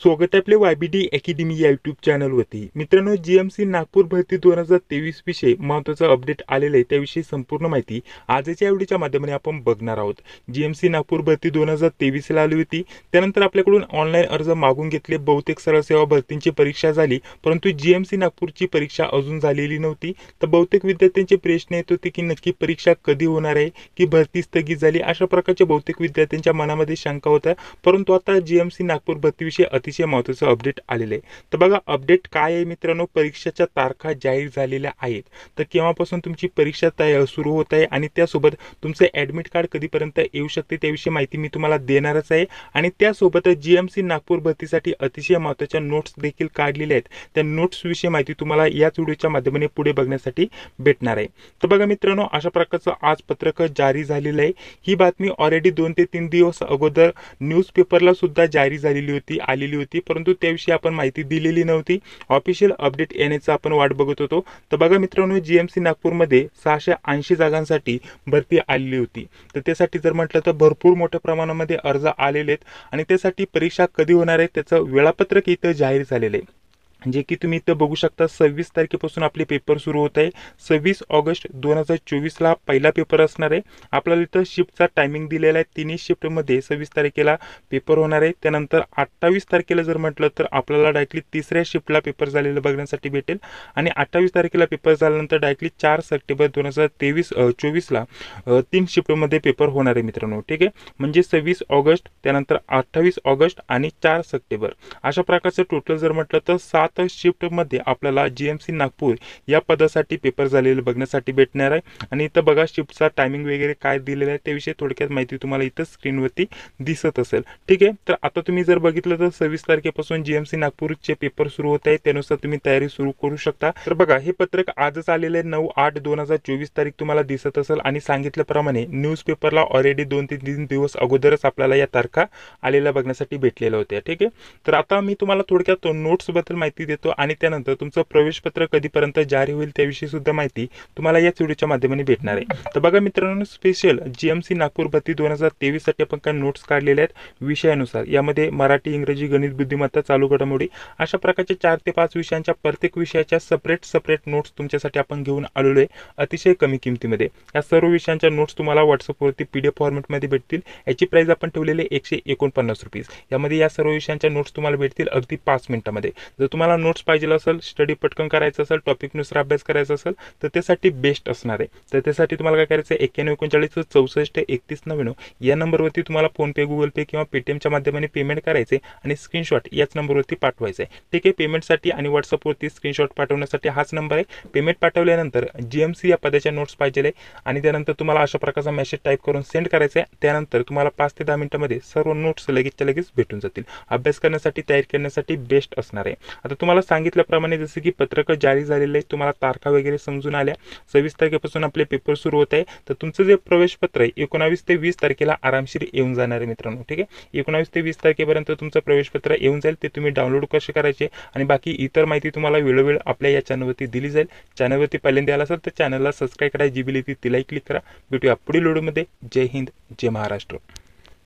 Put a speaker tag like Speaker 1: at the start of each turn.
Speaker 1: स्वागत आहे आपल्या YBD अकॅडमी या यूट्यूब चॅनलवरती। मित्रांनो, जीएमसी नागपूर भरती 2023 विषयी महत्त्वाचा अपडेट आलेला आहे, त्याविषयी संपूर्ण माहिती आजच्या व्हिडिओच्या माध्यमाने आपण बघणार आहोत। जीएमसी नागपूर भरती 2023 ला आली होती, त्यानंतर आपल्याकडून ऑनलाईन अर्ज मागून घेतले। बहुतेक सरळ सेवा भरतींची परीक्षा झाली, परंतु जीएमसी नागपूरची परीक्षा अजून झालेली नव्हती। तर बहुतेक विद्यार्थ्यांचे प्रश्न येत होते की नक्की परीक्षा कधी होणार आहे, की भरती स्थगित झाली, अशा प्रकारचे बहुतेक विद्यार्थ्यांच्या मनामध्ये शंका होत्या। परंतु आता जीएमसी नागपूर भरतीविषयी अतिशय महत्त्वाचं अपडेट आलेले आहे। तर बघा अपडेट काय आहे मित्रांनो, परीक्षेच्या तारखा जाहीर झालेल्या आहेत। तर केव्हापासून तुमची परीक्षा सुरू होत आहे आणि त्यासोबत तुमचे ॲडमिट कार्ड कधीपर्यंत येऊ शकते त्याविषयी माहिती मी तुम्हाला देणारच आहे। आणि त्यासोबत जीएमसी नागपूर भरतीसाठी अतिशय महत्त्वाच्या नोट्स देखील काढलेल्या आहेत। त्या नोट्स विषयी माहिती तुम्हाला याच व्हिडिओच्या माध्यमाने पुढे बघण्यासाठी भेटणार आहे। तर बघा मित्रांनो, अशा प्रकारचं आज पत्रक जारी झालेलं आहे। ही बातमी ऑलरेडी 2 ते 3 दिवस अगोदर न्यूजपेपरला सुद्धा जारी झालेली होती, आलेली होती, परंतु त्याविषयी आपण माहिती दिलेली नव्हती। ऑफिशियल अपडेट येण्याचा आपण वाट बघत होतो। तर बघा मित्रांनो, जीएमसी नागपूरमध्ये 680 जागांसाठी भरती आलेली होती। तर त्यासाठी जर म्हटलं तर भरपूर मोठ्या प्रमाणामध्ये अर्ज आलेले आहेत आणि त्यासाठी परीक्षा कधी होणार आहे त्याचं वेळापत्रक इथं जाहीर झालेलं आहे। जे की तुम्ही इथं बघू शकता, 26 तारखेपासून आपले पेपर सुरू होत आहे। 26 ऑगस्ट 2024 ला पहिला पेपर असणार आहे। आपल्याला इथं शिफ्टचा टायमिंग दिलेला आहे, तिन्ही शिफ्टमध्ये 26 तारखेला पेपर होणार आहे। त्यानंतर 28 तारखेला जर म्हटलं तर आपल्याला डायरेक्टली तिसऱ्या शिफ्टला पेपर झालेलं बघण्यासाठी भेटेल आणि 28 तारखेला पेपर झाल्यानंतर डायरेक्टली 4 सप्टेंबर 2024 ला 3 शिफ्टमध्ये पेपर होणार आहे मित्रांनो, ठीक आहे। म्हणजे 26 ऑगस्ट, त्यानंतर 28 ऑगस्ट आणि 4 सप्टेंबर अशा प्रकारचं टोटल जर म्हटलं तर 7 शिफ्ट मध्ये आपल्याला जीएमसी नागपूर या पदासाठी पेपर झालेले बघण्यासाठी भेटणार आहे। आणि इथं बघा शिफ्टचा टायमिंग वगैरे काय दिलेला आहे त्याविषयी थोडक्यात माहिती तुम्हाला इथं स्क्रीनवरती दिसत असेल, ठीक आहे। तर आता तुम्ही जर बघितलं तर 26 तारखेपासून जीएमसी नागपूरचे पेपर सुरू होत आहे, त्यानुसार तुम्ही तयारी सुरू करू शकता। तर बघा हे पत्रक आजच आलेले आहे, 9/8/2024 तारीख तुम्हाला दिसत असेल आणि सांगितल्याप्रमाणे न्यूजपेपरला ऑलरेडी 2 ते 3 दिवस अगोदरच आपल्याला या तारखा आलेल्या बघण्यासाठी भेटलेल्या होत्या, ठीक आहे। तर आता मी तुम्हाला थोडक्यात नोट्स बद्दल माहिती देतो आणि त्यानंतर तुमचं प्रवेशपत्र कधीपर्यंत जारी होईल त्याविषयी सुद्धा माहिती तुम्हाला याच व्हिडिओच्या माध्यमाने भेटणार आहे। तर बघा मित्रांनो, स्पेशल जीएमसी नागपूर भरती 2023 साठी आपण काही नोट्स काढलेले आहेत विषयानुसार। यामध्ये मराठी, इंग्रजी, गणित, बुद्धिमत्ता, चालू घडामोडी अशा प्रकारच्या 4 ते 5 विषयांच्या प्रत्येक विषयाच्या सेपरेट नोट्स तुमच्यासाठी आपण घेऊन आलेलो आहे अतिशय कमी किमतीमध्ये। या सर्व विषयांच्या नोट्स तुम्हाला व्हॉट्सअपवरती PDF फॉर्मॅटमध्ये भेटतील। याची प्राइस आपण ठेवलेली 149 रुपीज। यामध्ये या सर्व विषयांच्या नोट्स तुम्हाला भेटतील अगदी 5 मिनिटांमध्ये। जर तुम्हाला नोट्स पाहिजे असेल, स्टडी पटकन करायचं असेल, टॉपिकनुसार अभ्यास करायचा असेल तर त्यासाठी बेस्ट असणार आहे। तर त्यासाठी तुम्हाला काय करायचं आहे, 9139 64 31 99 या नंबरवरती तुम्हाला फोन पे, गुगल पे किंवा पेटीएमच्या माध्यमाने पेमेंट करायचे आणि स्क्रीनशॉट याच नंबरवरती पाठवायचं आहे, ठीक आहे। पेमेंटसाठी आणि व्हॉट्सअपवरती स्क्रीनशॉट पाठवण्यासाठी हाच नंबर आहे। पेमेंट पाठवल्यानंतर जीएमसी या पदाच्या नोट्स पाहिजे आहे आणि त्यानंतर तुम्हाला अशा प्रकारचा मेसेज टाईप करून सेंड करायचा आहे। त्यानंतर तुम्हाला 5 ते 10 मिनिटांमध्ये सर्व नोट्स लगेचच्या लगेच भेटून जातील। अभ्यास करण्यासाठी, तयारी करण्यासाठी बेस्ट असणार आहे। आता तुम्हाला सांगितल्याप्रमाणे जसे की पत्रक जारी झालेले आहे, तुम्हाला तारखा वगैरे समजून आल्या। 26 तारखेपासून आपले पेपर सुरू होत आहे, तर तुमचं जे प्रवेशपत्र आहे 19 ते 20 तारखेला आरामशीर येऊन जाणार आहे मित्रांनो, ठीक आहे। 19 ते 20 तारखेपर्यंत तुमचं प्रवेशपत्र येऊन जाईल। ते तुम्ही डाउनलोड कसे करायचे आणि बाकी इतर माहिती तुम्हाला वेळोवेळ आपल्या या चॅनलवरती दिली जाईल। चॅनलवरती पहिल्यांदा आला असेल तर चॅनलला सबस्क्राईब करा, जी बिल येते तिलाही क्लिक करा। भेटूया पुढील व्हिडिओमध्ये। जय हिंद, जय महाराष्ट्र।